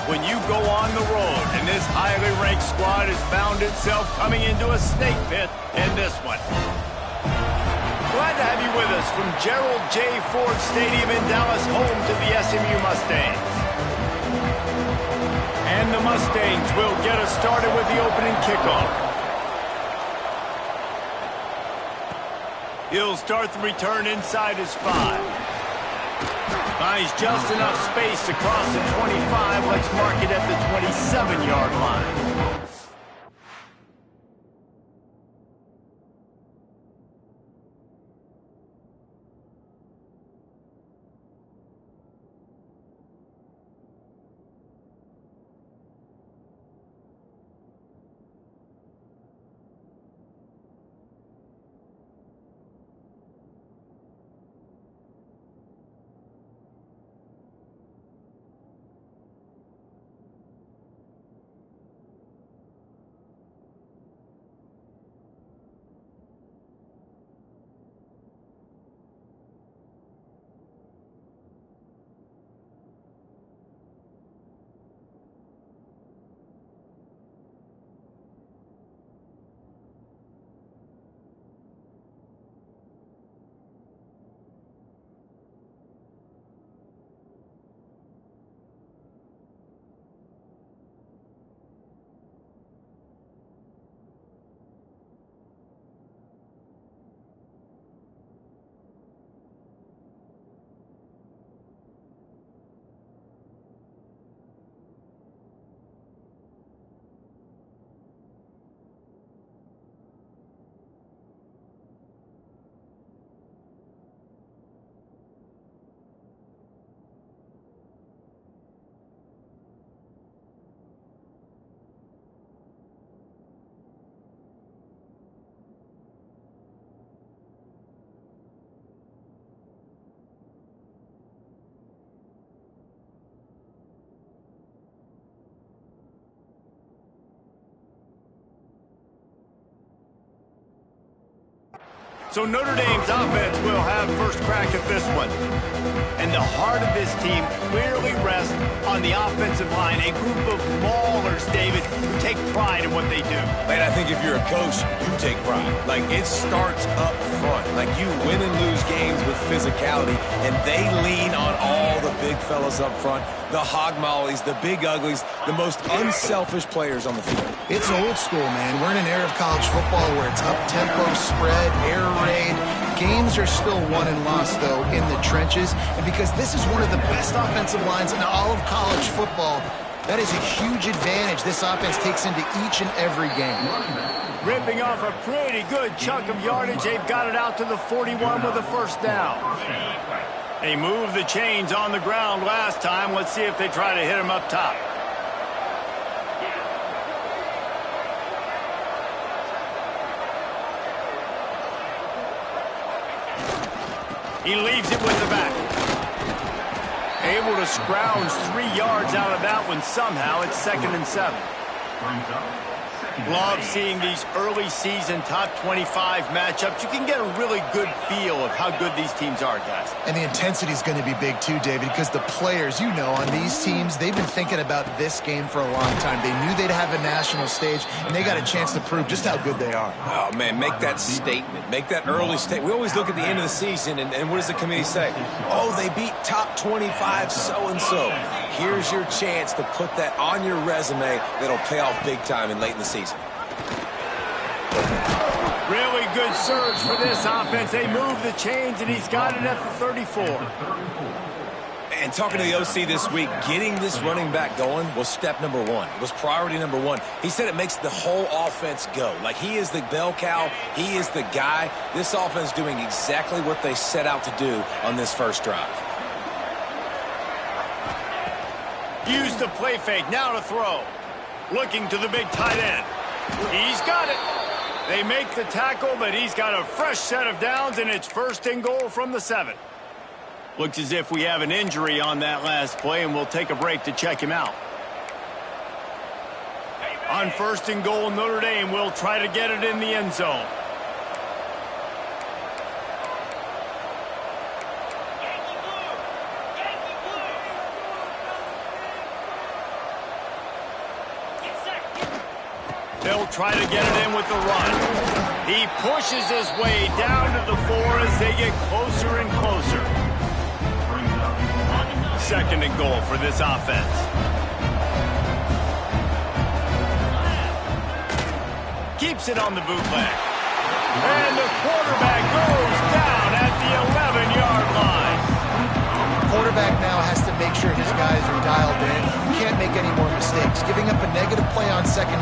when you go on the road, and this highly ranked squad has found itself coming into a snake pit in this one. Glad to have you with us from Gerald J. Ford Stadium in Dallas, home to the SMU Mustangs. And the Mustangs will get us started with the opening kickoff. He'll start the return inside his 5. Finds just enough space across the 25. Let's mark it at the 27-yard line. So Notre Dame's offense will have first crack at this one. And the heart of this team clearly rests on the offensive line, a group of maulers, David, who take pride in what they do. Man, I think if you're a coach, you take pride. Like, it starts up front. Like, you win and lose games with physicality, and they lean on all the big fellas up front, the hog mollies, the big uglies, the most unselfish players on the field. It's old school, man. We're in an era of college football where it's up-tempo, spread, air raid. Games are still won and lost, though, in the trenches. And because this is one of the best offensive lines in all of college football, that is a huge advantage this offense takes into each and every game. Ripping off a pretty good chunk of yardage. They've got it out to the 41 with a first down. They moved the chains on the ground last time. Let's see if they try to hit him up top. He leaves it with the back. Able to scrounge 3 yards out of that one somehow. It's 2nd and 7. Love seeing these early season top 25 matchups. You can get a really good feel of how good these teams are, guys. And the intensity is going to be big too, David, because the players, you know, on these teams, they've been thinking about this game for a long time. They knew they'd have a national stage, and they got a chance to prove just how good they are. Oh, man, make that statement. Make that early statement. We always look at the end of the season, and what does the committee say? Oh, they beat top 25 so-and-so. Here's your chance to put that on your resume that'll pay off big time and late in the season. Really good surge for this offense. They move the chains, and he's got it at the 34. And talking to the OC this week, getting this running back going was step number one. It was priority number one. He said it makes the whole offense go. Like, he is the bell cow. He is the guy. This offense doing exactly what they set out to do on this first drive. Use the play fake. Now to throw. Looking to the big tight end. He's got it. They make the tackle, but he's got a fresh set of downs, and it's 1st and goal from the 7. Looks as if we have an injury on that last play, and we'll take a break to check him out. On 1st and goal, Notre Dame will try to get it in the end zone. They'll try to get it in with the run. He pushes his way down to the 4 as they get closer and closer. 2nd and goal for this offense. Keeps it on the bootleg. And the quarterback goes down at the 11-yard line. Quarterback now has to make sure his guys are dialed in. You can't make any more mistakes. Giving up a negative play on 2nd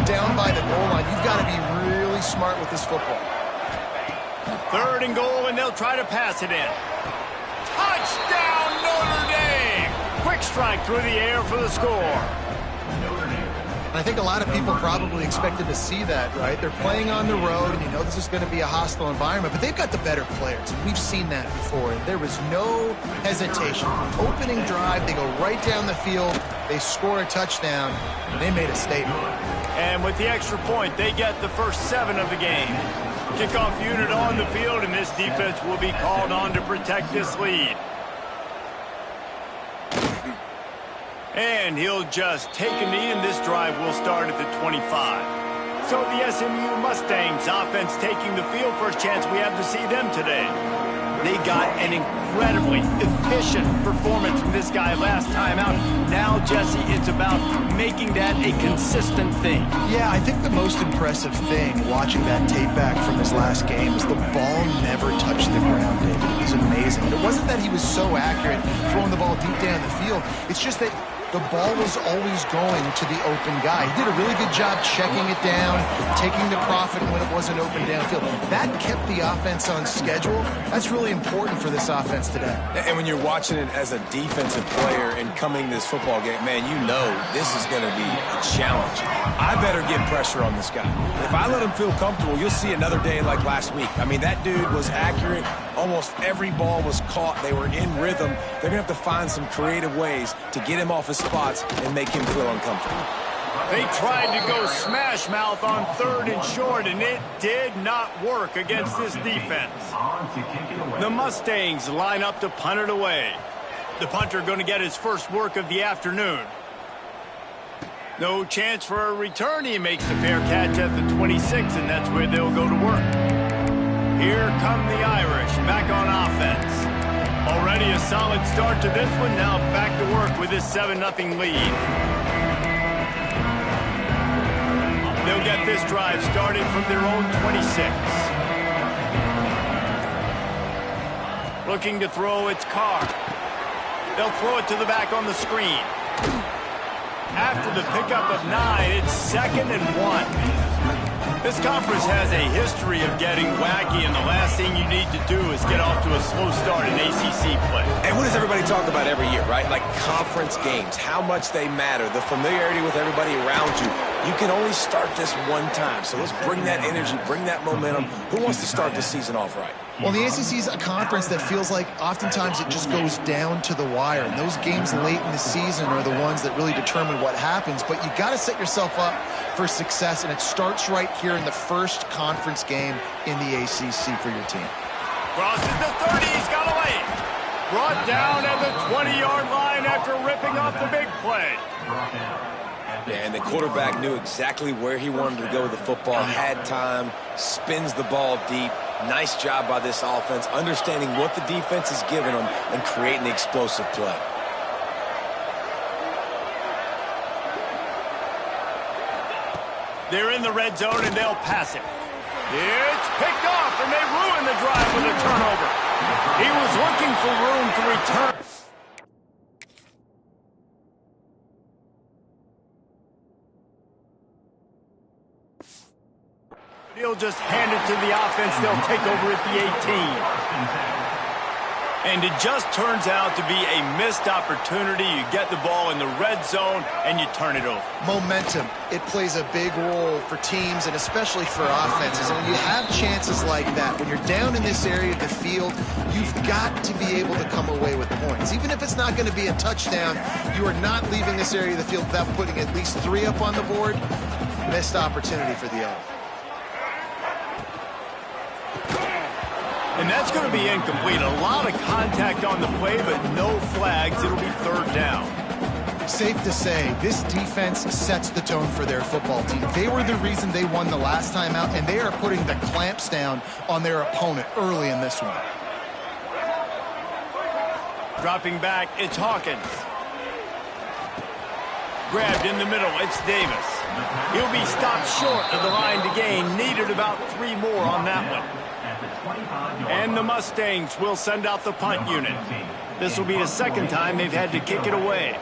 down by the goal line, you've got to be really smart with this football. 3rd and goal, and they'll try to pass it in. Touchdown, Notre Dame! Quick strike through the air for the score. I think a lot of people probably expected to see that, right? They're playing on the road, and you know this is going to be a hostile environment, but they've got the better players, and we've seen that before. And there was no hesitation. Opening drive, they go right down the field, they score a touchdown, and they made a statement. And with the extra point, they get the first 7 of the game. Kickoff unit on the field, and this defense will be called on to protect this lead. And he'll just take a knee, and this drive will start at the 25. So the SMU Mustangs offense taking the field. First chance we have to see them today. They got an incredibly efficient performance from this guy last time out. Now, Jesse, it's about making that a consistent thing. Yeah, I think the most impressive thing watching that tape back from his last game is the ball never touched the ground, David. It was amazing. It wasn't that he was so accurate throwing the ball deep down the field. It's just that the ball was always going to the open guy. He did a really good job checking it down, taking the profit when it wasn't open downfield. That kept the offense on schedule. That's really important for this offense today. And when you're watching it as a defensive player and coming this football game, man, you know this is going to be a challenge. I better get pressure on this guy. If I let him feel comfortable, you'll see another day like last week. I mean, that dude was accurate. Almost every ball was caught. They were in rhythm. They're going to have to find some creative ways to get him off his spots and make him feel uncomfortable. They tried to go smash mouth on 3rd and short, and it did not work against this defense. The Mustangs line up to punt it away. The punter going to get his first work of the afternoon. No chance for a return. He makes the fair catch at the 26, and that's where they'll go to work. Here come the Irish back on offense. Already a solid start to this one. Now back to work with this 7-0 lead. They'll get this drive started from their own 26. Looking to throw, it's Carr. They'll throw it to the back on the screen. After the pickup of 9, it's 2nd and 1. This conference has a history of getting wacky, and the last thing you need to do is get off to a slow start in ACC play. And what does everybody talk about every year, right? Like conference games, how much they matter, the familiarity with everybody around you. You can only start this one time, so let's bring that energy, bring that momentum. Who wants to start this season off right? Well, the ACC is a conference that feels like oftentimes it just goes down to the wire. And those games late in the season are the ones that really determine what happens. But you got to set yourself up for success, and it starts right here in the first conference game in the ACC for your team. Crosses the 30, he's got away. Brought down at the 20-yard line after ripping off the big play. Yeah, and the quarterback knew exactly where he wanted to go with the football, had time, spins the ball deep. Nice job by this offense, understanding what the defense is giving them and creating the explosive play. They're in the red zone, and they'll pass it. It's picked off, and they ruin the drive with a turnover. He was looking for room to return. He'll just hand it to the offense. They'll take over at the 18. And it just turns out to be a missed opportunity. You get the ball in the red zone, and you turn it over. Momentum. It plays a big role for teams and especially for offenses. And when you have chances like that, when you're down in this area of the field, you've got to be able to come away with points. Even if it's not going to be a touchdown, you are not leaving this area of the field without putting at least 3 up on the board. Missed opportunity for the Elk. And that's going to be incomplete. A lot of contact on the play, but no flags. It'll be 3rd down. Safe to say, this defense sets the tone for their football team. They were the reason they won the last time out, and they are putting the clamps down on their opponent early in this one. Dropping back, it's Hawkins. Grabbed in the middle, it's Davis. He'll be stopped short of the line to gain. Needed about 3 more on that one. And the Mustangs will send out the punt unit. This will be the second time they've had to kick it away.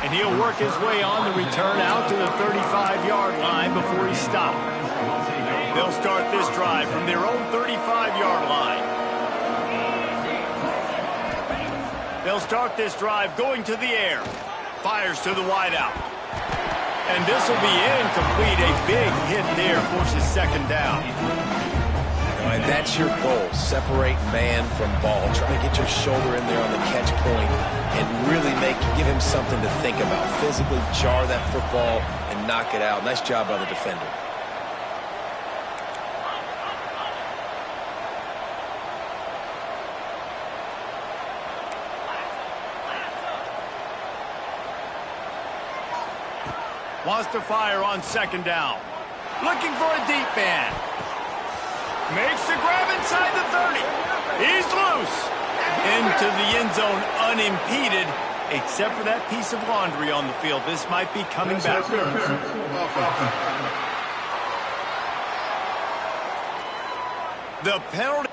And he'll work his way on the return out to the 35-yard line before he's stopped. They'll start this drive from their own 35-yard line. They'll start this drive going to the air. Fires to the wideout. And this will be incomplete. A big hit there forces second down. And that's your goal. Separate man from ball. Try to get your shoulder in there on the catch point and really give him something to think about. Physically jar that football and knock it out. Nice job by the defender. Wants to fire on second down. Looking for a deep man. Makes the grab inside the 30. He's loose. Into the end zone unimpeded, except for that piece of laundry on the field. This might be coming back. The penalty.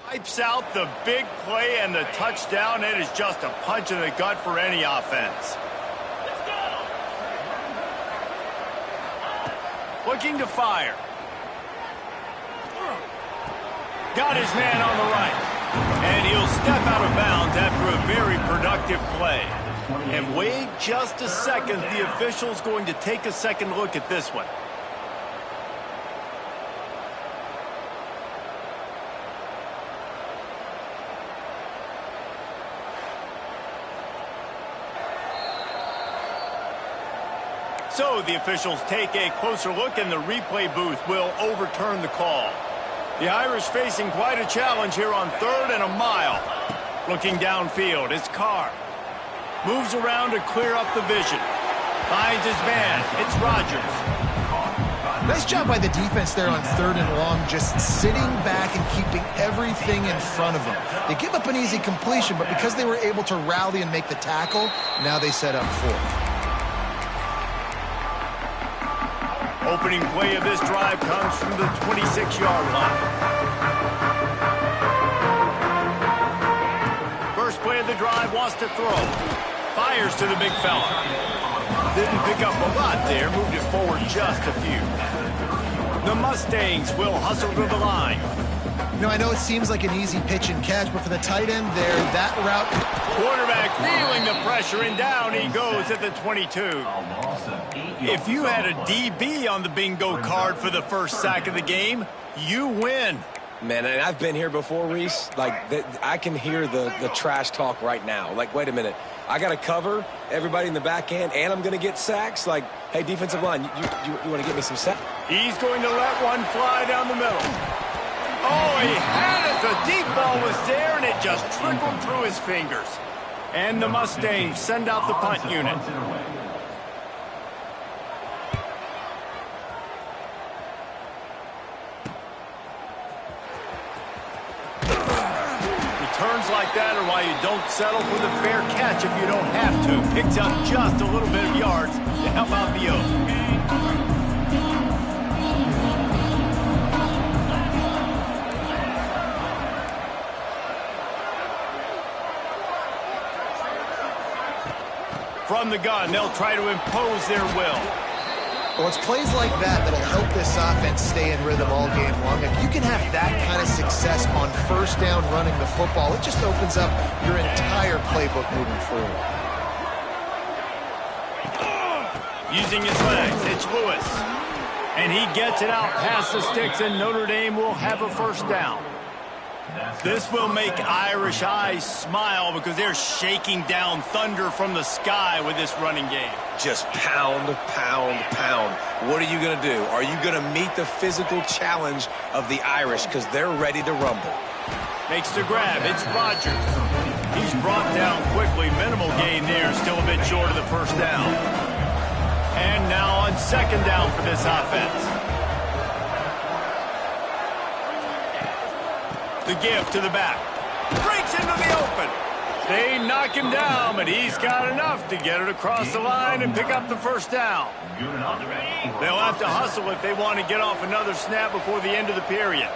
Wipes out the big play and the touchdown. It is just a punch in the gut for any offense. Looking to fire. Got his man on the right. And he'll step out of bounds after a very productive play. And wait just a second. The official's going to take a second look at this one. So the officials take a closer look, and the replay booth will overturn the call. The Irish facing quite a challenge here on 3rd and a mile. Looking downfield, it's Carr. Moves around to clear up the vision. Finds his man, it's Rodgers. Nice job by the defense there on 3rd and long, just sitting back and keeping everything in front of them. They give up an easy completion, but because they were able to rally and make the tackle, now they set up 4th. Opening play of this drive comes from the 26-yard line. First play of the drive, wants to throw. Fires to the big fella. Didn't pick up a lot there, moved it forward just a few. The Mustangs will hustle to the line. You know, I know it seems like an easy pitch and catch, but for the tight end there, that route... Quarterback feeling the pressure, and down he goes at the 22. If you had a DB on the bingo card for the first sack of the game, you win. Man, and I've been here before, Reese. Like, I can hear the trash talk right now. Like, wait a minute. I got to cover everybody in the back end, and I'm going to get sacks? Like, hey, defensive line, you want to get me some sacks? He's going to let one fly down the middle. Oh, he had it. The deep ball was there, and it just trickled through his fingers. And the Mustangs send out the punt unit. Returns like that are why you don't settle for the fair catch if you don't have to. Picks up just a little bit of yards to help out the Oaks. From the gun, they'll try to impose their will. Well, it's plays like that that'll help this offense stay in rhythm all game long. If you can have that kind of success on first down running the football, it just opens up your entire playbook moving forward. Using his legs, it's Lewis. And he gets it out past the sticks, and Notre Dame will have a first down. This will make Irish eyes smile because they're shaking down thunder from the sky with this running game. Just pound, pound, pound. What are you going to do? Are you going to meet the physical challenge of the Irish because they're ready to rumble? Makes the grab. It's Rodgers. He's brought down quickly. Minimal gain there. Still a bit short of the first down. And now on second down for this offense. The give to the back. Breaks into the open. They knock him down, but he's got enough to get it across the line and pick up the first down. They'll have to hustle if they want to get off another snap before the end of the period.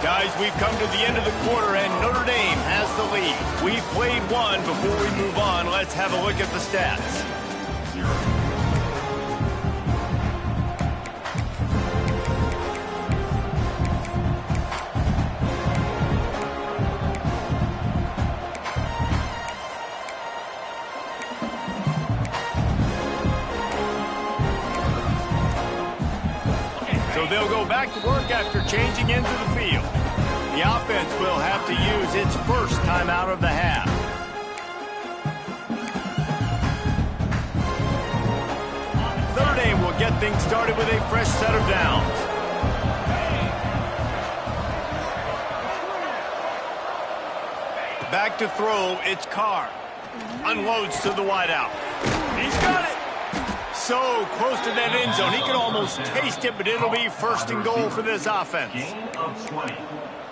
Guys, we've come to the end of the quarter, and Notre Dame has the lead. We've played one. Before we move on, let's have a look at the stats. So they'll go back to work after changing into the field. The offense will have to use its first timeout of the half. Notre Dame will get things started with a fresh set of downs. Back to throw, it's Carr. Unloads to the wideout. He's got it! So close to that end zone. He can almost taste it, but it'll be first and goal for this offense.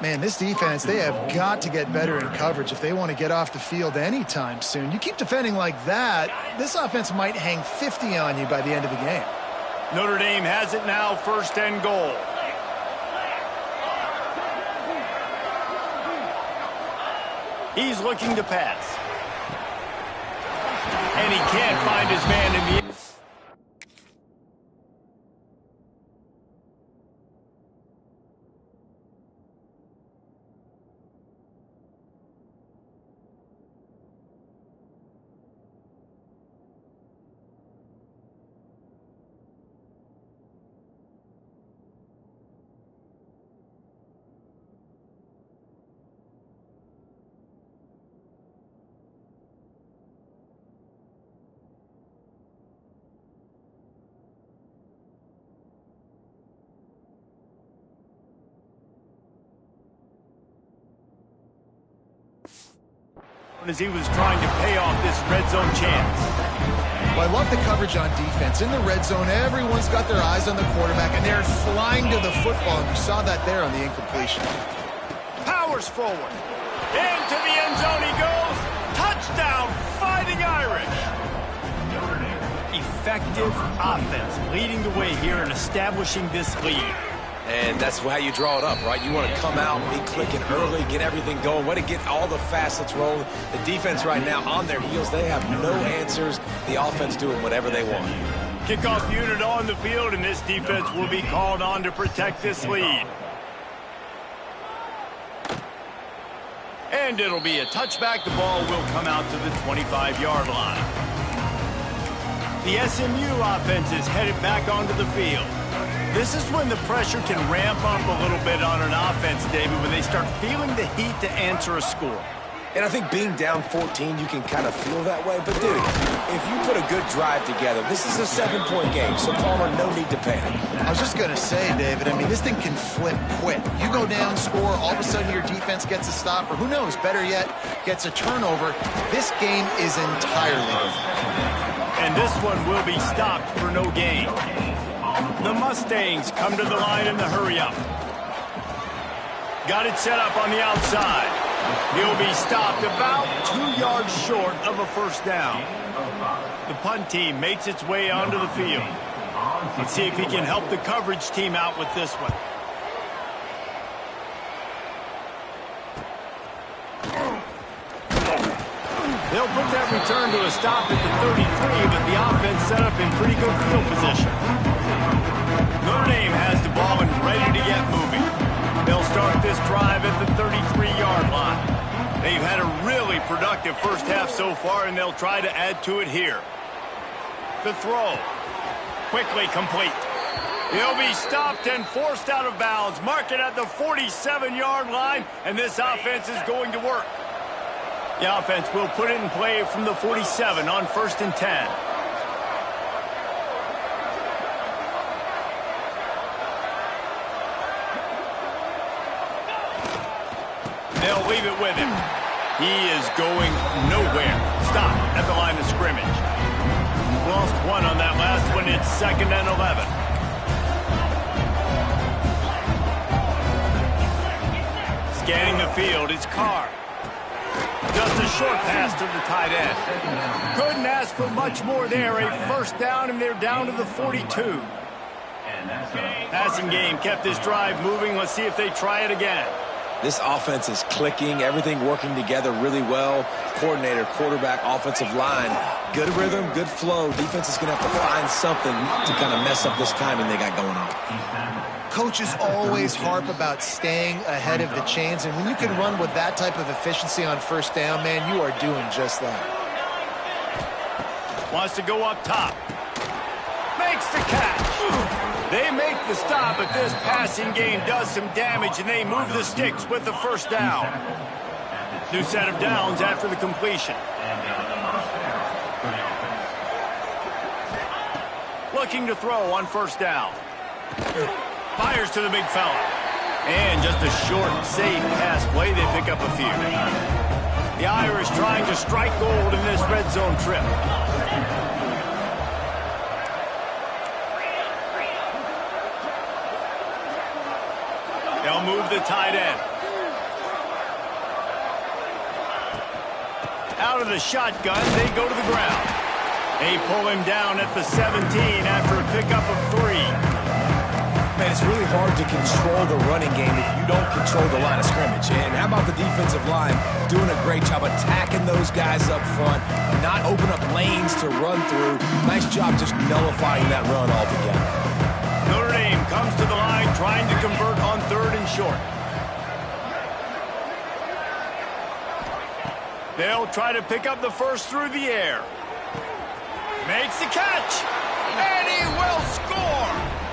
Man, this defense, they have got to get better in coverage if they want to get off the field anytime soon. You keep defending like that, this offense might hang 50 on you by the end of the game. Notre Dame has it now, first and goal. He's looking to pass. And he can't find his man in the... as he was trying to pay off this red zone chance. Well, I love the coverage on defense. In the red zone, everyone's got their eyes on the quarterback, and they're flying to the football. You saw that there on the incompletion. Powers forward. Into the end zone he goes. Touchdown, Fighting Irish. Effective offense leading the way here and establishing this lead. And that's how you draw it up, right? You want to come out, be clicking early, get everything going, want to get all the facets rolling. The defense right now on their heels, they have no answers. The offense doing whatever they want. Kickoff unit on the field, and this defense will be called on to protect this lead. And it'll be a touchback. The ball will come out to the 25-yard line. The SMU offense is headed back onto the field. This is when the pressure can ramp up a little bit on an offense, David, when they start feeling the heat to answer a score. And I think being down 14, you can kind of feel that way. But, dude, if you put a good drive together, this is a 7-point game, so Palmer, no need to panic. I was just going to say, David, I mean, this thing can flip quick. You go down, score, all of a sudden your defense gets a stop, or who knows, better yet, gets a turnover. This game is entirely different. And this one will be stopped for no gain. The Mustangs come to the line in the hurry-up. Got it set up on the outside. He'll be stopped about 2 yards short of a first down. The punt team makes its way onto the field. Let's see if he can help the coverage team out with this one. They'll put that return to a stop at the 33, but the offense set up in pretty good field position. Notre Dame has the ball and ready to get moving. They'll start this drive at the 33-yard line. They've had a really productive first half so far, and they'll try to add to it here. The throw. Quickly complete. He'll be stopped and forced out of bounds. Mark it at the 47-yard line, and this offense is going to work. The offense will put it in play from the 47 on 1st and 10. They'll leave it with him. He is going nowhere. Stop at the line of scrimmage. Lost one on that last one. It's 2nd and 11. Scanning the field, it's Carr. Just a short pass to the tight end. Couldn't ask for much more there. A 1st down, and they're down to the 42. Passing game kept this drive moving. Let's see if they try it again. This offense is clicking, everything working together really well. Coordinator, quarterback, offensive line, good rhythm, good flow. Defense is going to have to find something to kind of mess up this timing they got going on. Coaches always harp about staying ahead of the chains, and when you can run with that type of efficiency on 1st down, man, you are doing just that. Wants to go up top. Makes the catch. They make the stop, but this passing game does some damage, and they move the sticks with the 1st down. New set of downs after the completion. Looking to throw on 1st down. Fires to the big fella. And just a short, safe pass play. They pick up a few. The Irish trying to strike gold in this red zone trip. They'll move the tight end. Out of the shotgun, they go to the ground. They pull him down at the 17 after a pickup of 3. Man, it's really hard to control the running game if you don't control the line of scrimmage. And how about the defensive line doing a great job attacking those guys up front, not open up lanes to run through. Nice job just nullifying that run altogether. Notre Dame comes to the line trying to convert on 3rd and short. They'll try to pick up the 1st through the air. Makes the catch, and he will score.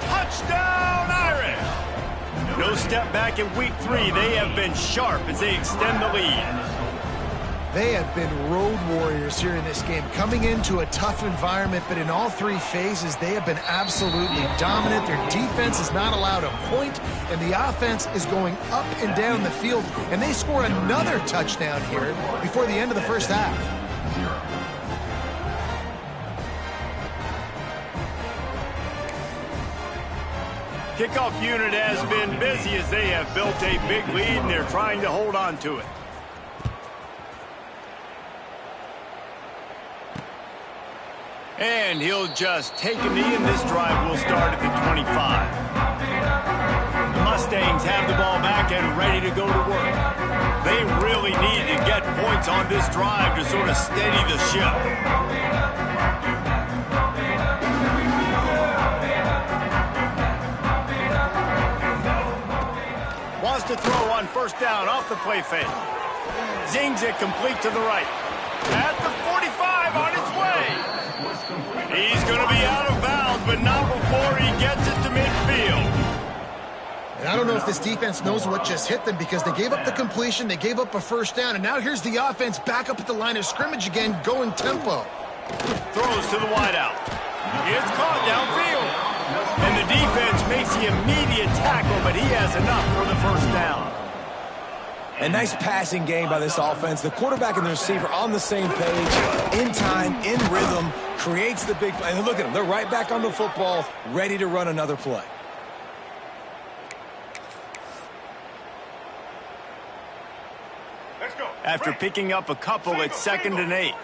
Touchdown, Irish. No step back in week 3. They have been sharp as they extend the lead. They have been road warriors here in this game, coming into a tough environment, but in all 3 phases, they have been absolutely dominant. Their defense is not allowed a point, and the offense is going up and down the field, and they score another touchdown here before the end of the 1st half. Kickoff unit has been busy as they have built a big lead, and they're trying to hold on to it. And he'll just take a knee, and this drive will start at the 25. The Mustangs have the ball back and ready to go to work. They really need to get points on this drive to sort of steady the ship. Wants to throw on 1st down off the play fake. Zings it complete to the right. At the 45 on its way. He's going to be out of bounds, but not before he gets it to midfield. And I don't know if this defense knows what just hit them because they gave up the completion, they gave up a 1st down, and now here's the offense back up at the line of scrimmage again, going tempo. Throws to the wideout. It's caught downfield. And the defense makes the immediate tackle, but he has enough for the 1st down. A nice passing game by this offense. The quarterback and the receiver on the same page, in time, in rhythm, creates the big play. And look at them. They're right back on the football, ready to run another play. Let's go. After picking up a couple, it's 2nd and 8.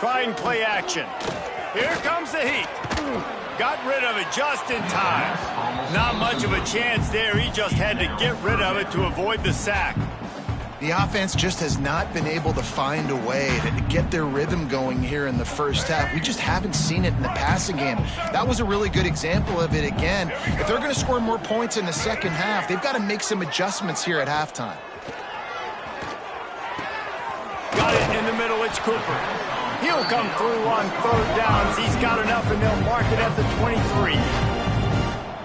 Trying play action. Here comes the heat. Got rid of it just in time. Not much of a chance there. He just had to get rid of it to avoid the sack. The offense just has not been able to find a way to get their rhythm going here in the 1st half. We just haven't seen it in the passing game. That was a really good example of it again. If they're going to score more points in the 2nd half, they've got to make some adjustments here at halftime. Got it in the middle. It's Cooper. He'll come through on third downs. He's got enough, and they'll mark it at the 23.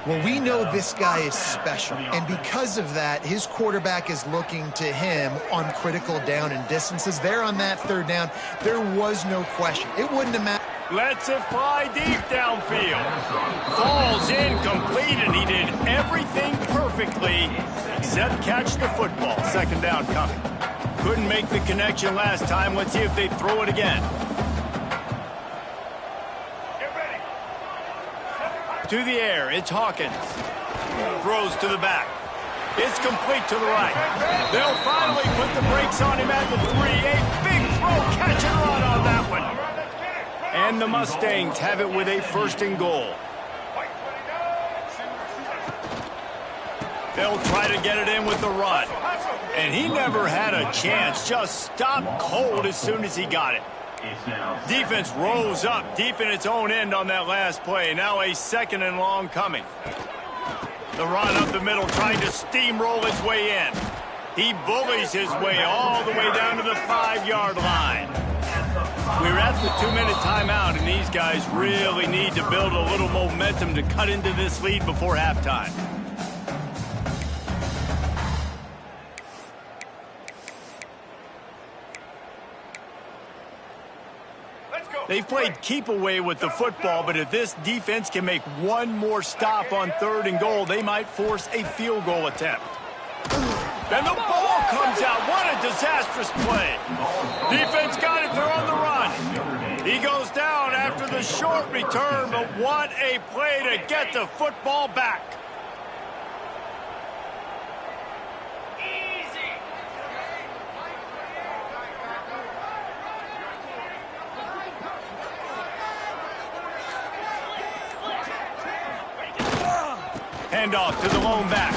Well, we know this guy is special, and because of that, his quarterback is looking to him on critical down and distances. There on that third down, there was no question. It wouldn't have mattered. Lets it fly deep downfield. Falls incomplete, and he did everything perfectly except catch the football. Second down coming. Couldn't make the connection last time. Let's see if they throw it again. To the air, it's Hawkins. Throws to the back. It's complete to the right. They'll finally put the brakes on him at the 3. A big throw, catch and run on that one. And the Mustangs have it with a first and goal. They'll try to get it in with the run. And he never had a chance. Just stopped cold as soon as he got it. Defense rose up deep in its own end on that last play. Now a second and long coming. The run up the middle trying to steamroll his way in. He bullies his way all the way down to the 5-yard line. We're at the 2-minute timeout, and these guys really need to build a little momentum to cut into this lead before halftime. They've played keep away with the football, but if this defense can make one more stop on third and goal, they might force a field goal attempt. Then the ball comes out. What a disastrous play. Defense got it. They're on the run. He goes down after the short return, but what a play to get the football back. Handoff to the lone back.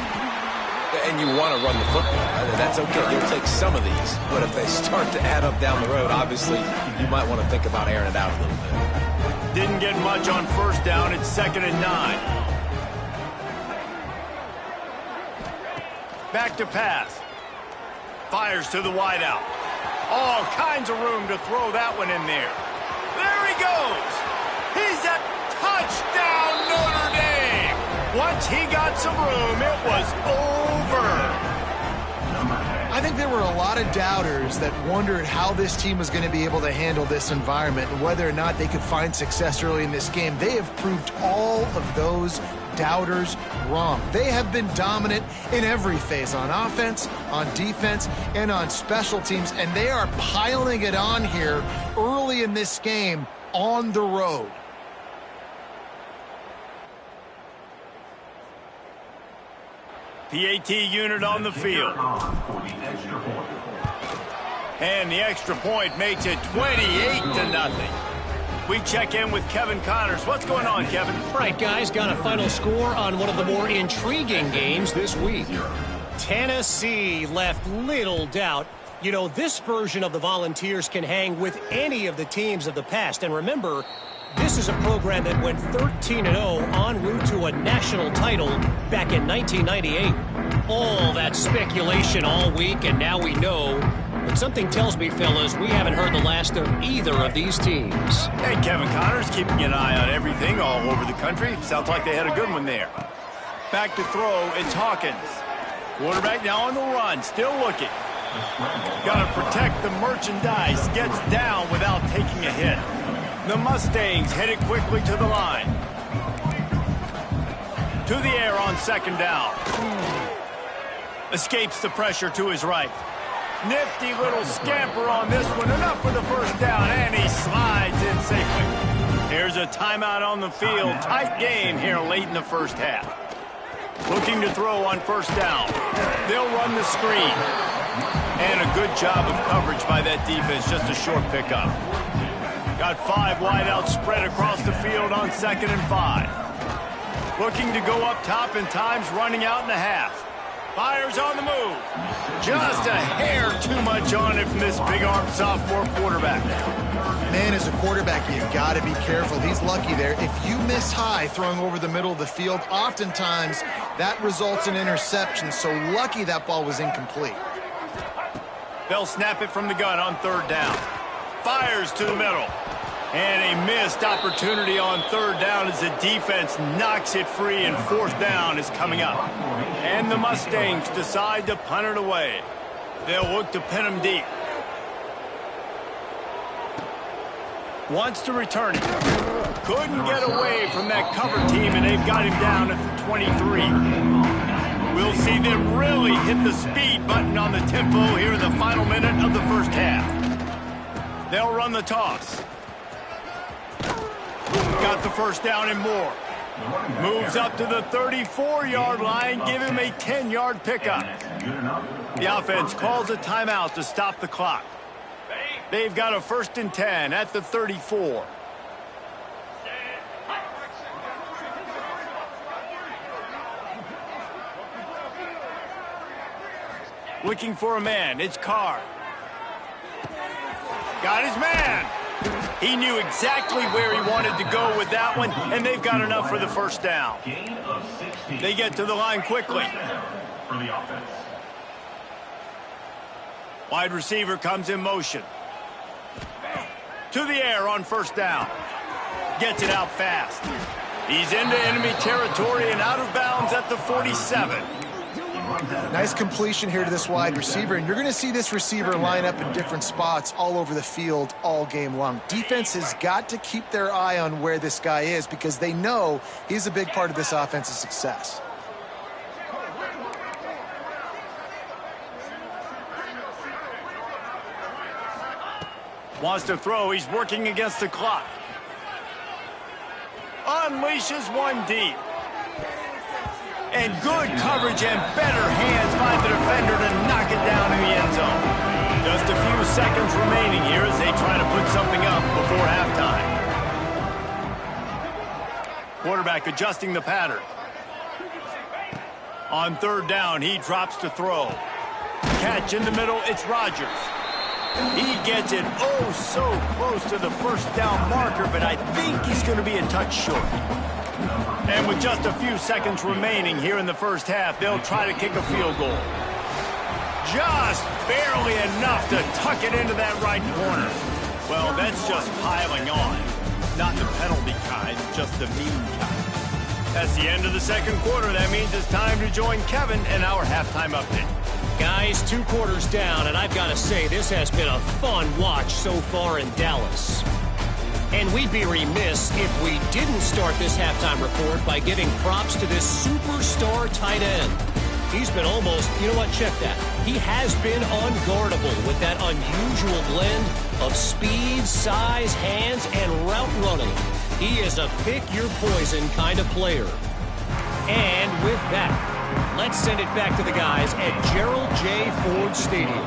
And you want to run the football. That's okay. You'll take some of these. But if they start to add up down the road, obviously, you might want to think about airing it out a little bit. Didn't get much on first down. It's 2nd and 9. Back to pass. Fires to the wideout. All kinds of room to throw that one in there. There he goes. He's at touchdown, Notre Dame. Once he got some room, it was over. I think there were a lot of doubters that wondered how this team was going to be able to handle this environment and whether or not they could find success early in this game. They have proved all of those doubters wrong. They have been dominant in every phase, on offense, on defense, and on special teams, and they are piling it on here early in this game on the road. PAT unit on the field. And the extra point makes it 28-0. We check in with Kevin Connors. What's going on, Kevin? Right, guys, got a final score on one of the more intriguing games this week. Tennessee left little doubt. You know, this version of the Volunteers can hang with any of the teams of the past. And remember, this is a program that went 13-0 en route to a national title back in 1998. All that speculation all week, and now we know. But something tells me, fellas, we haven't heard the last of either of these teams. Hey, Kevin Connors, keeping an eye on everything all over the country. Sounds like they had a good one there. Back to throw, it's Hawkins. Quarterback now on the run, still looking. Got to protect the merchandise. Gets down without taking a hit. The Mustangs headed quickly to the line. To the air on 2nd down. Escapes the pressure to his right. Nifty little scamper on this one. Enough for the first down, and he slides in safely. Here's a timeout on the field. Tight game here late in the first half. Looking to throw on 1st down. They'll run the screen. And a good job of coverage by that defense. Just a short pickup. Got 5 wideouts spread across the field on 2nd and 5. Looking to go up top, and time's running out in the half. Fires on the move. Just a hair too much on it from this big-armed sophomore quarterback. Man, as a quarterback, you've got to be careful. He's lucky there. If you miss high throwing over the middle of the field, oftentimes that results in interception. So lucky that ball was incomplete. They'll snap it from the gun on 3rd down. fires to the middle. And a missed opportunity on third down as the defense knocks it free, and fourth down is coming up. And the Mustangs decide to punt it away. They'll look to pin him deep. Wants to return it. Couldn't get away from that cover team, and they've got him down at the 23. We'll see them really hit the speed button on the tempo here in the final minute of the first half. They'll run the toss. Got the first down and more. Moves up to the 34-yard line, give him a 10-yard pickup. The offense calls a timeout to stop the clock. They've got a 1st and 10 at the 34. Looking for a man, it's Carr. Got his man. He knew exactly where he wanted to go with that one, and they've got enough for the first down. They get to the line quickly. Wide receiver comes in motion. To the air on first down. Gets it out fast. He's into enemy territory and out of bounds at the 47. Nice completion here to this wide receiver, and you're going to see this receiver line up in different spots all over the field all game long. Defense has got to keep their eye on where this guy is because they know he's a big part of this offense's success. Wants to throw. He's working against the clock. Unleashes one deep. And good coverage and better hands find the defender to knock it down in the end zone. Just a few seconds remaining here as they try to put something up before halftime. Quarterback adjusting the pattern. On third down, he drops to throw. Catch in the middle, it's Rodgers. He gets it oh so close to the first down marker, but I think he's going to be a touch short. And with just a few seconds remaining here in the first half, they'll try to kick a field goal. Just barely enough to tuck it into that right corner. Well, that's just piling on. Not the penalty kind, just the mean kind. That's the end of the second quarter. That means it's time to join Kevin in our halftime update. Guys, 2 quarters down, and I've got to say, this has been a fun watch so far in Dallas. And we'd be remiss if we didn't start this halftime report by giving props to this superstar tight end. He's been almost, you know what, check that. He has been unguardable with that unusual blend of speed, size, hands, and route running. He is a pick-your-poison kind of player. And with that, let's send it back to the guys at Gerald J. Ford Stadium.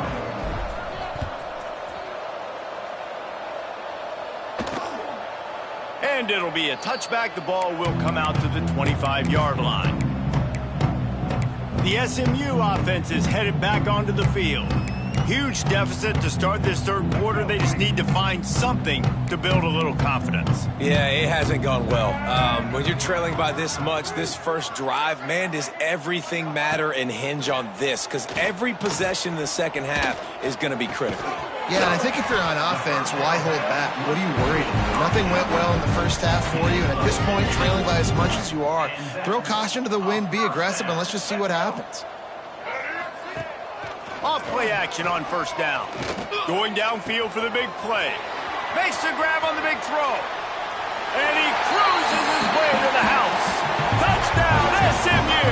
And it'll be a touchback. The ball will come out to the 25-yard line. The SMU offense is headed back onto the field. Huge deficit to start this third quarter. They just need to find something to build a little confidence. Yeah, it hasn't gone well. When you're trailing by this much, this first drive, man, does everything matter and hinge on this? Because every possession in the second half is going to be critical. Yeah, and I think if you're on offense, why hold back? What are you worried about? Nothing went well in the first half for you, and at this point, trailing by as much as you are, throw caution to the wind, be aggressive, and let's just see what happens. Off-play action on first down. Going downfield for the big play. Makes the grab on the big throw. And he cruises his way to the house. Touchdown, SMU!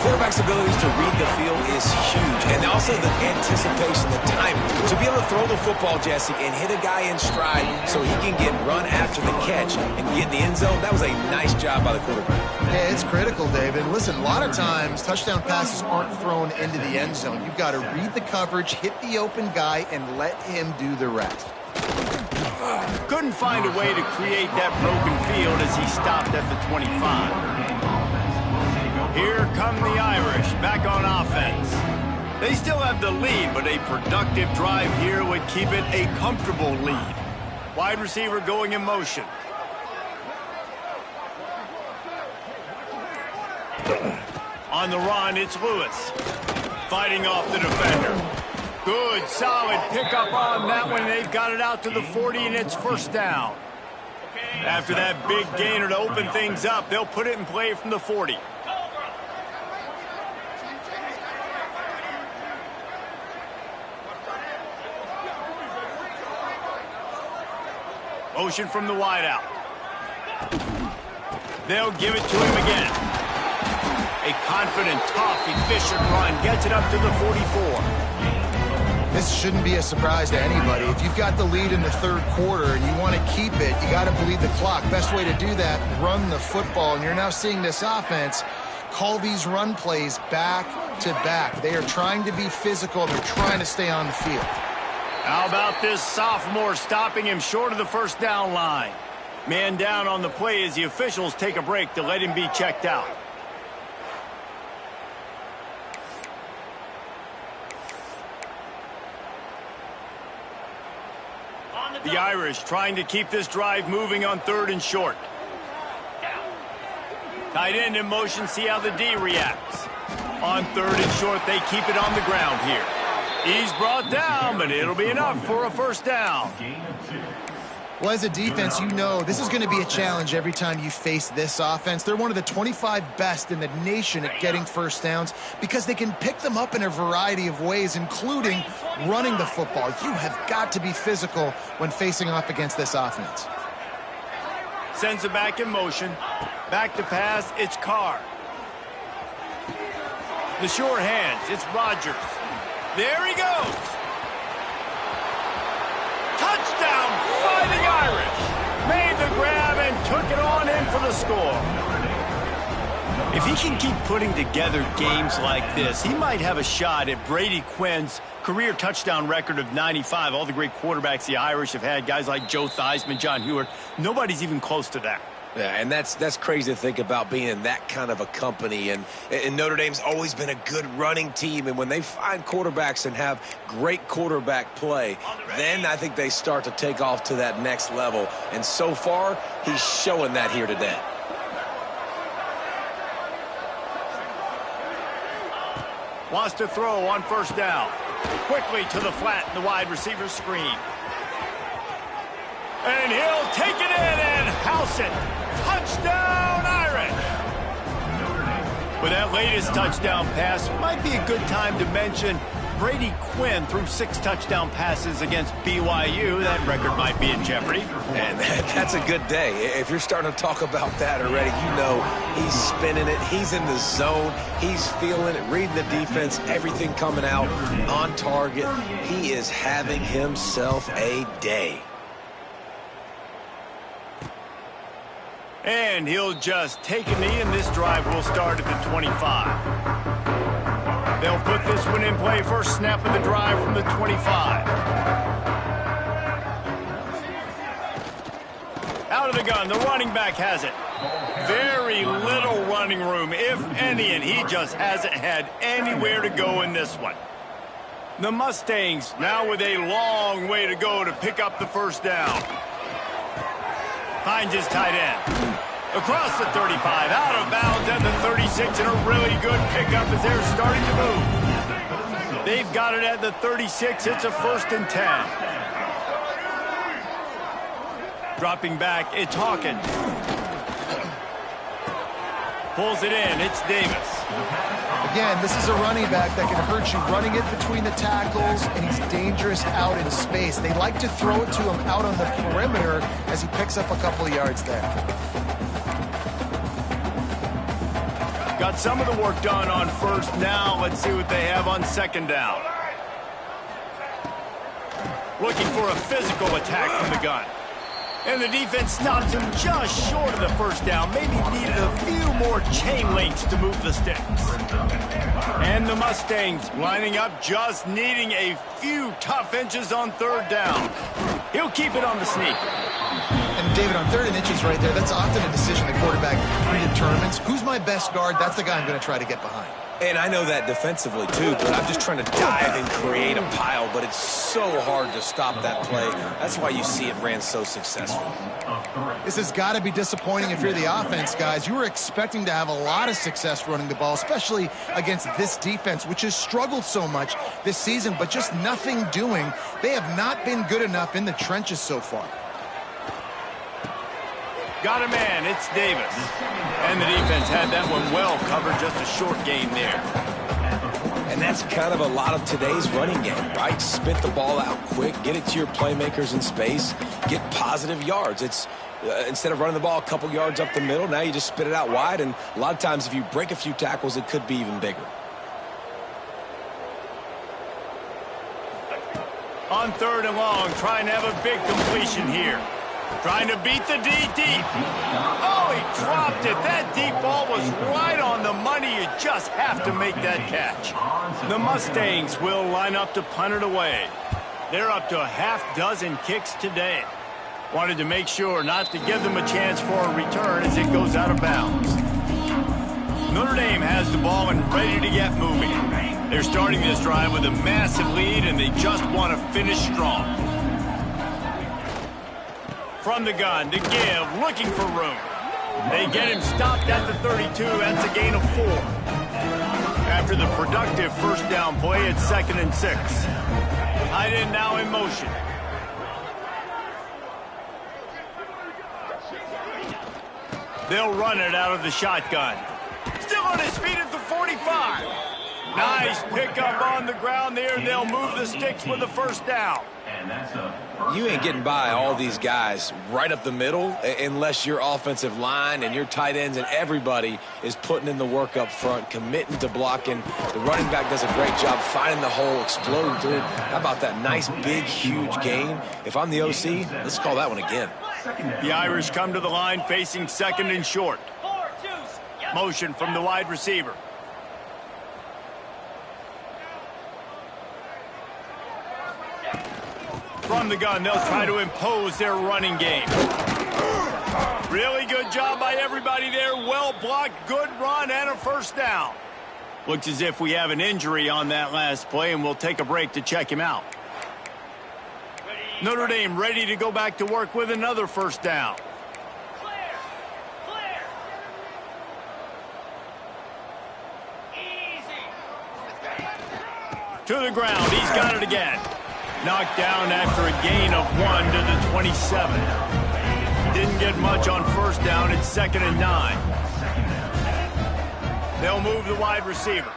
Quarterback's abilities to read the field is huge, and also the anticipation, the timing. To be able to throw the football, Jesse, and hit a guy in stride so he can get run after the catch and get in the end zone, that was a nice job by the quarterback. Yeah, it's critical, David. Listen, a lot of times, touchdown passes aren't thrown into the end zone. You've got to read the coverage, hit the open guy, and let him do the rest. Couldn't find a way to create that broken field as he stopped at the 25. Here come the Irish back on offense. They still have the lead, but a productive drive here would keep it a comfortable lead. Wide receiver going in motion. On the run, it's Lewis. Fighting off the defender. Good, solid pickup on that one. They've got it out to the 40, and it's first down. After that big gainer to open things up, they'll put it in play from the 40. Motion from the wideout. They'll give it to him again. A confident, tough, efficient run. Gets it up to the 44. This shouldn't be a surprise to anybody. If you've got the lead in the third quarter and you want to keep it, you got to bleed the clock. Best way to do that, run the football. And you're now seeing this offense call these run plays back to back. They are trying to be physical. They're trying to stay on the field. How about this sophomore stopping him short of the first down line? Man down on the play as the officials take a break to let him be checked out. The Irish trying to keep this drive moving on 3rd and short. Tight end in motion, see how the D reacts. On 3rd and short, they keep it on the ground here. He's brought down, but it'll be enough for a first down. Well, as a defense, you know this is going to be a challenge every time you face this offense. They're one of the 25 best in the nation at getting first downs because they can pick them up in a variety of ways, including running the football. You have got to be physical when facing off against this offense. Sends it back in motion. Back to pass, it's Carr. The sure hands, it's Rodgers. There he goes. Touchdown, Fighting Irish. Made the grab and took it on in for the score. If he can keep putting together games like this, he might have a shot at Brady Quinn's career touchdown record of 95. All the great quarterbacks the Irish have had, guys like Joe Theismann, John Hewart, nobody's even close to that. Yeah, and that's crazy to think about being in that kind of a company. And Notre Dame's always been a good running team. And when they find quarterbacks and have great quarterback play, then I think they start to take off to that next level. And so far, he's showing that here today. Wants to throw on first down. Quickly to the flat in the wide receiver screen. And he'll take it in and house it. Touchdown, Irish! With that latest touchdown pass, might be a good time to mention Brady Quinn threw 6 touchdown passes against BYU. That record might be in jeopardy. And that's a good day. If you're starting to talk about that already, you know he's spinning it. He's in the zone. He's feeling it, reading the defense, everything coming out on target. He is having himself a day. And he'll just take a knee, and this drive will start at the 25. They'll put this one in play first snap of the drive from the 25. Out of the gun, the running back has it. Very little running room, if any, and he just hasn't had anywhere to go in this one. The Mustangs now with a long way to go to pick up the first down. Finds his tight end. Across the 35, out of bounds at the 36, and a really good pickup as they're starting to move. They've got it at the 36. It's a 1st and 10. Dropping back, it's Hawkins. Pulls it in, it's Davis. Again, this is a running back that can hurt you running it between the tackles, and he's dangerous out in space. They like to throw it to him out on the perimeter as he picks up a couple of yards there. Got some of the work done on first. Now let's see what they have on second down. Looking for a physical attack from the gun. And the defense stops him just short of the first down. Maybe needed a few more chain links to move the sticks. And the Mustangs lining up, just needing a few tough inches on third down. He'll keep it on the sneak. And David, on 3rd and inches right there, that's often a decision the quarterback determines who's my best guard. That's the guy I'm going to try to get behind. And I know that defensively, too, but I'm just trying to dive and create a pile, but it's so hard to stop that play. That's why you see it ran so successful. This has got to be disappointing if you're the offense, guys. You were expecting to have a lot of success running the ball, especially against this defense, which has struggled so much this season, but just nothing doing. They have not been good enough in the trenches so far. Got a man, it's Davis. And the defense had that one well covered, just a short gain there. And that's kind of a lot of today's running game, right? Spit the ball out quick, get it to your playmakers in space, get positive yards. It's instead of running the ball a couple yards up the middle, now you just spit it out wide, and a lot of times if you break a few tackles, it could be even bigger. On 3rd and long, trying to have a big completion here. Trying to beat the D deep. Oh, he dropped it. That deep ball was right on the money. You just have to make that catch. The Mustangs will line up to punt it away. They're up to a half-dozen kicks today. Wanted to make sure not to give them a chance for a return as it goes out of bounds. Notre Dame has the ball and ready to get moving. They're starting this drive with a massive lead, and they just want to finish strong. From the gun to give, looking for room. They get him stopped at the 32. That's a gain of 4. After the productive first down play, it's 2nd and 6. Tight end now in motion. They'll run it out of the shotgun. Still on his feet at the 45. Nice pickup on the ground there. They'll move the sticks with the first down. You ain't getting by all these guys right up the middle unless your offensive line and your tight ends and everybody is putting in the work up front, committing to blocking. The running back does a great job finding the hole, exploding through. How about that nice, big, huge gain? If I'm the OC, let's call that one again. The Irish come to the line facing 2nd and short. Motion from the wide receiver. From the gun, they'll try to impose their running game. Really good job by everybody there. Well blocked, good run, and a first down. Looks as if we have an injury on that last play, and we'll take a break to check him out. Notre Dame ready to go back to work with another first down. To the ground, he's got it again. Knocked down after a gain of 1 to the 27. Didn't get much on first down. It's 2nd and 9. They'll move the wide receiver.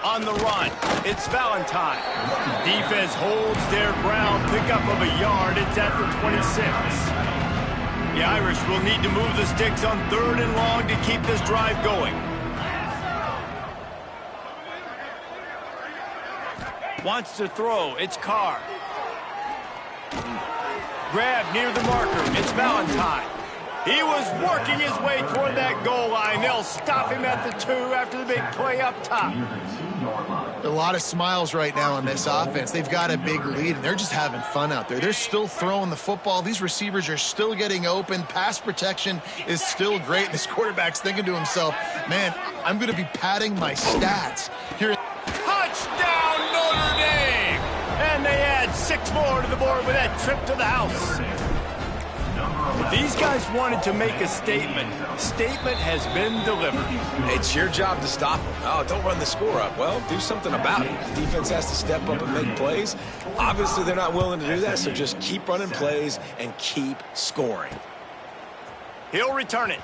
On the run, it's Valentine. Defense holds their ground. Pickup of a yard. It's at the 26. The Irish will need to move the sticks on 3rd and long to keep this drive going. Wants to throw. It's Carr. Grab near the marker. It's Valentine. He was working his way toward that goal line. They'll stop him at the 2 after the big play up top. A lot of smiles right now on this offense. They've got a big lead, and they're just having fun out there. They're still throwing the football. These receivers are still getting open. Pass protection is still great. This quarterback's thinking to himself, man, I'm going to be padding my stats here. Touchdown, Notre Dame! And they add 6 more to the board with that trip to the house. These guys wanted to make a statement. Statement has been delivered. It's your job to stop them. Oh, don't run the score up. Well, do something about it. The defense has to step up and make plays. Obviously, they're not willing to do that, so just keep running plays and keep scoring. He'll return it.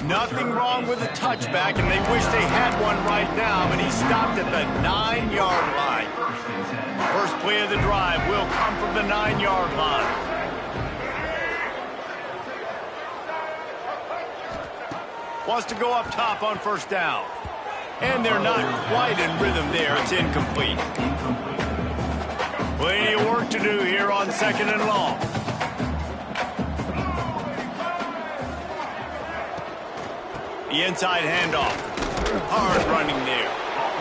Nothing wrong with a touchback, and they wish they had one right now, but he stopped at the 9-yard line. First play of the drive will come from the 9-yard line. Wants to go up top on first down. And they're not quite in rhythm there. It's incomplete. Plenty of work to do here on 2nd and long. The inside handoff. Hard running there.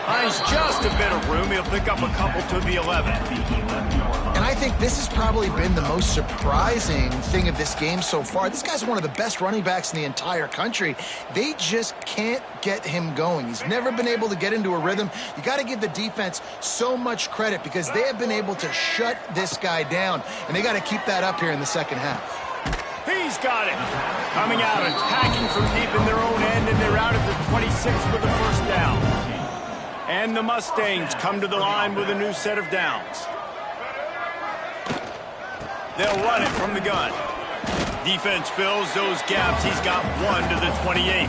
Finds just a bit of room. He'll pick up a couple to the 11. And I think this has probably been the most surprising thing of this game so far. This guy's one of the best running backs in the entire country. They just can't get him going. He's never been able to get into a rhythm. You got to give the defense so much credit because they have been able to shut this guy down, and they got to keep that up here in the second half. He's got it. Coming out, attacking from deep in their own end, and they're out at the 26 with the first down. And the Mustangs come to the line with a new set of downs. They'll run it from the gun. Defense fills those gaps. He's got 1 to the 28.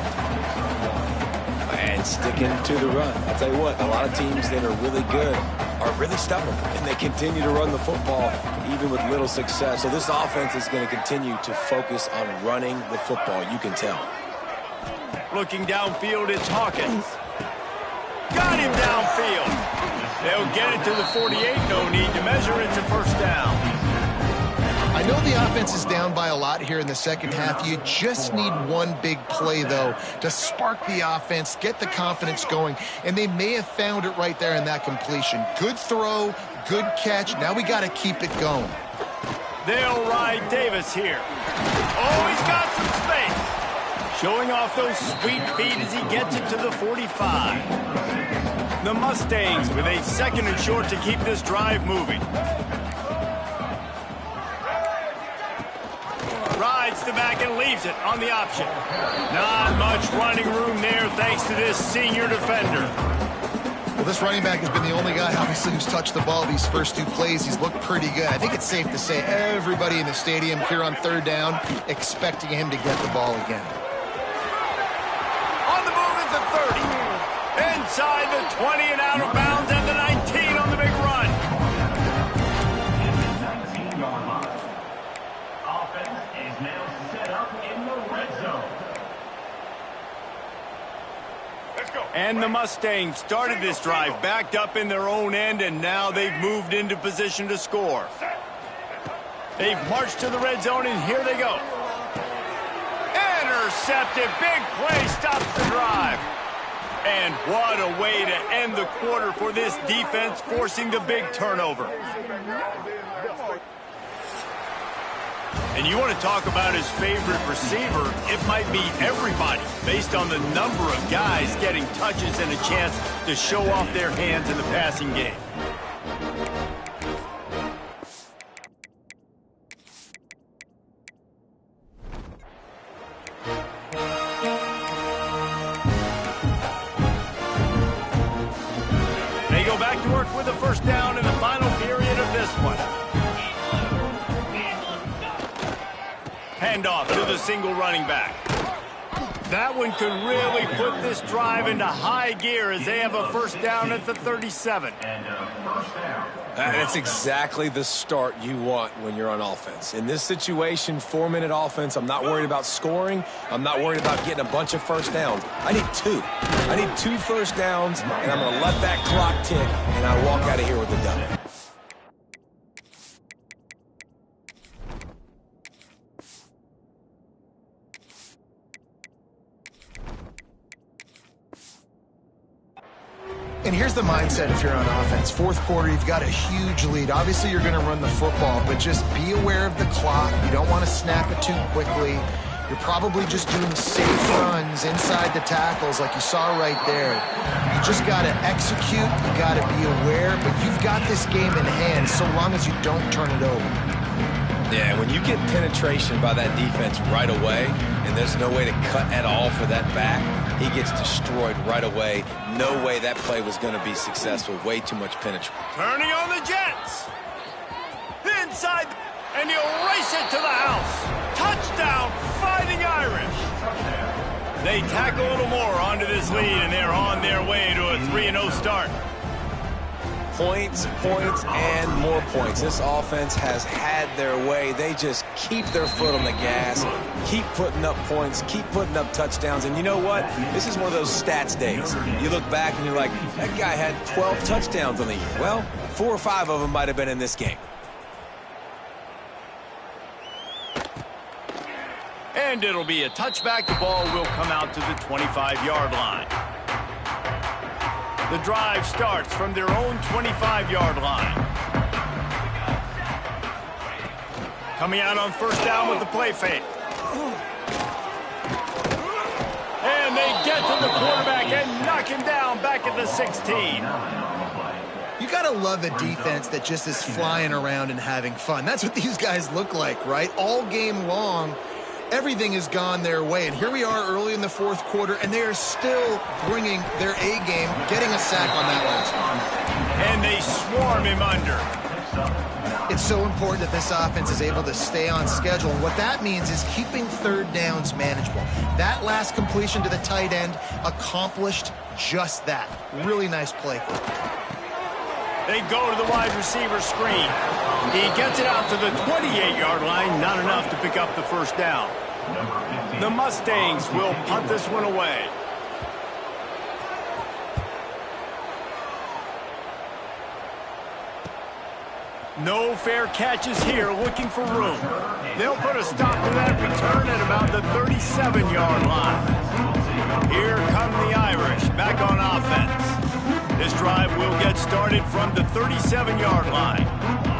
And sticking to the run. I'll tell you what, a lot of teams that are really good are really stubborn, and they continue to run the football even with little success. So this offense is going to continue to focus on running the football, you can tell. Looking downfield, it's Hawkins. Got him downfield. They'll get it to the 48. No need to measure. It's a first down. I know the offense is down by a lot here in the second half. You just need one big play, though, to spark the offense, get the confidence going, and they may have found it right there in that completion. Good throw, good catch. Now we got to keep it going. They'll ride Davis here. Oh, he's got some space. Showing off those sweet feet as he gets it to the 45. The Mustangs with a 2nd and short to keep this drive moving. Rides the back and leaves it on the option. Not much running room there thanks to this senior defender. Well, this running back has been the only guy, obviously, who's touched the ball these first 2 plays. He's looked pretty good. I think it's safe to say everybody in the stadium here on 3rd down expecting him to get the ball again. On the move is the 30. Inside the 20 and out of bounds, and the 19 on the big run. And the Mustangs started this drive backed up in their own end, and now they've moved into position to score. They've marched to the red zone, and here they go. Intercepted. Big play stops the drive. And what a way to end the quarter for this defense, forcing the big turnover. And you want to talk about his favorite receiver, it might be everybody, based on the number of guys getting touches and a chance to show off their hands in the passing game. They go back to work with a first down in the final period of this one. Handoff to the single running back. That one could really put this drive into high gear as they have a first down at the 37. That's exactly the start you want when you're on offense. In this situation, 4-minute offense, I'm not worried about scoring. I'm not worried about getting a bunch of first downs. I need 2. I need 2 first downs, and I'm going to let that clock tick, and I walk out of here with a dub. And here's the mindset if you're on offense. 4th quarter, you've got a huge lead. Obviously, you're going to run the football, but just be aware of the clock. You don't want to snap it too quickly. You're probably just doing safe runs inside the tackles like you saw right there. You just got to execute. You got to be aware, but you've got this game in hand so long as you don't turn it over. Yeah, when you get penetration by that defense right away, and there's no way to cut at all for that back, he gets destroyed right away. No way that play was going to be successful. Way too much penetration. Turning on the Jets. Inside, and he'll race it to the house. Touchdown, Fighting Irish. They tack a little more onto this lead, and they're on their way to a 3-0 start. Points, points, and more points. This offense has had their way. They just keep their foot on the gas, keep putting up points, keep putting up touchdowns. And you know what? This is one of those stats days. You look back and you're like, that guy had 12 touchdowns on the year. Well, 4 or 5 of them might have been in this game. And it'll be a touchback. The ball will come out to the 25-yard line. The drive starts from their own 25-yard line. Coming out on first down with the play fake. And they get to the quarterback and knock him down back at the 16. You got to love a defense that just is flying around and having fun. That's what these guys look like, right? All game long, everything has gone their way. And here we are early in the fourth quarter, and they are still bringing their A game, getting a sack on that last one. And they swarm him under. It's so important that this offense is able to stay on schedule. And what that means is keeping third downs manageable. That last completion to the tight end accomplished just that. Really nice play. They go to the wide receiver screen. He gets it out to the 28-yard line. Not enough to pick up the first down. The Mustangs will punt this one away. No fair catches here, looking for room. They'll put a stop to that return at about the 37-yard line. Here come the Irish, back on offense. This drive will get started from the 37-yard line.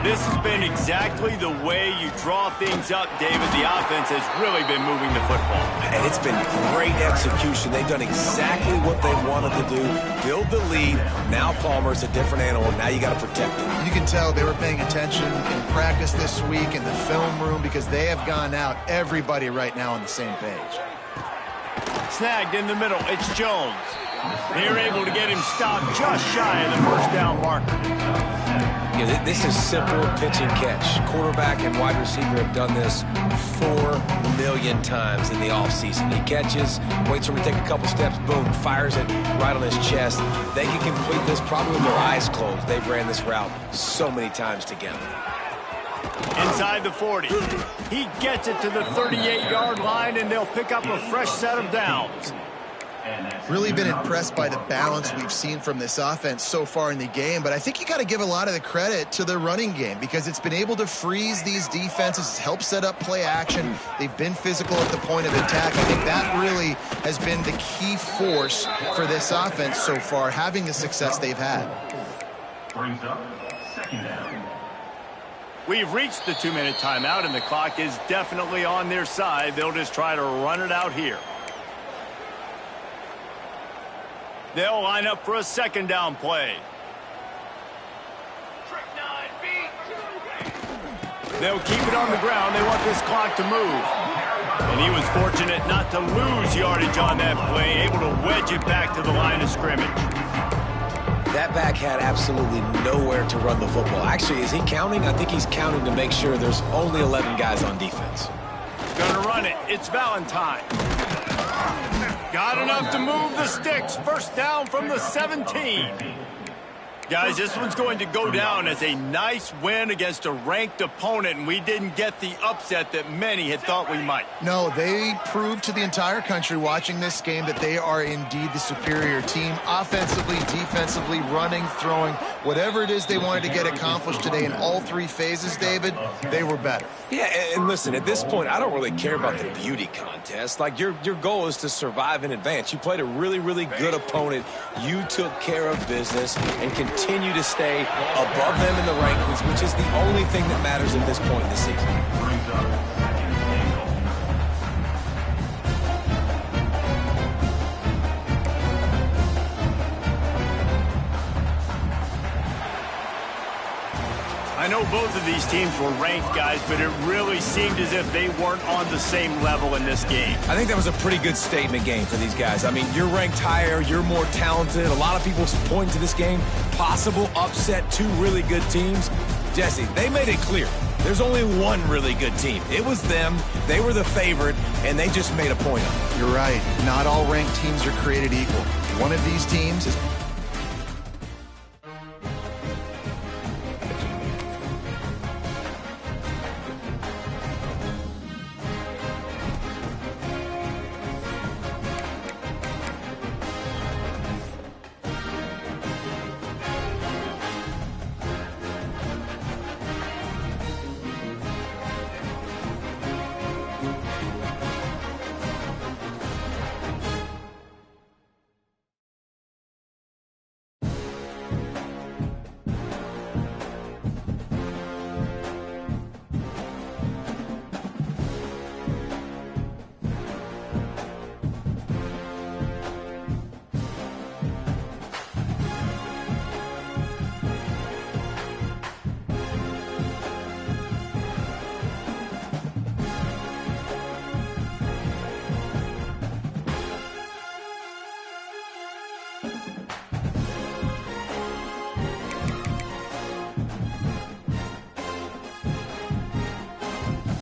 This has been exactly the way you draw things up, David. The offense has really been moving the football. And it's been great execution. They've done exactly what they wanted to do. Build the lead. Now Palmer's a different animal. Now you got to protect him. You can tell they were paying attention in practice this week in the film room because they have gone out, everybody right now on the same page. Snagged in the middle. It's Jones. They're able to get him stopped just shy of the first down marker. Yeah, this is simple pitch and catch. Quarterback and wide receiver have done this 4 million times in the offseason. He catches, waits for him to take a couple steps, boom, fires it right on his chest. They can complete this probably with their eyes closed. They've ran this route so many times together. Inside the 40. He gets it to the 38-yard line, and they'll pick up a fresh set of downs. Really been impressed by the balance we've seen from this offense so far in the game, but I think you got to give a lot of the credit to the running game because it's been able to freeze these defenses, help set up play action. They've been physical at the point of attack. I think that really has been the key force for this offense so far, having the success they've had. Brings up second down. We've reached the 2-minute timeout, and the clock is definitely on their side. They'll just try to run it out here. They'll line up for a second down play. They'll keep it on the ground. They want this clock to move. And he was fortunate not to lose yardage on that play, able to wedge it back to the line of scrimmage. That back had absolutely nowhere to run the football. Actually, is he counting? I think he's counting to make sure there's only 11 guys on defense. Gonna run it. It's Valentine. Got enough to move the sticks. First down from the 17. Guys, this one's going to go down as a nice win against a ranked opponent, and we didn't get the upset that many had thought we might. No, they proved to the entire country watching this game that they are indeed the superior team. Offensively, defensively, running, throwing, whatever it is they wanted to get accomplished today in all three phases, David, they were better. Yeah, and listen, at this point, I don't really care about the beauty contest. Like, your goal is to survive in advance. You played a really, really good opponent. You took care of business and continue to stay above them in the rankings, which is the only thing that matters at this point in the season. I know both of these teams were ranked, guys, but it really seemed as if they weren't on the same level in this game. I think that was a pretty good statement game for these guys. I mean, you're ranked higher, you're more talented. A lot of people point to this game, possible upset, two really good teams. Jesse, they made it clear. There's only one really good team. It was them. They were the favorite, and they just made a point of it. You're right. Not all ranked teams are created equal. One of these teams is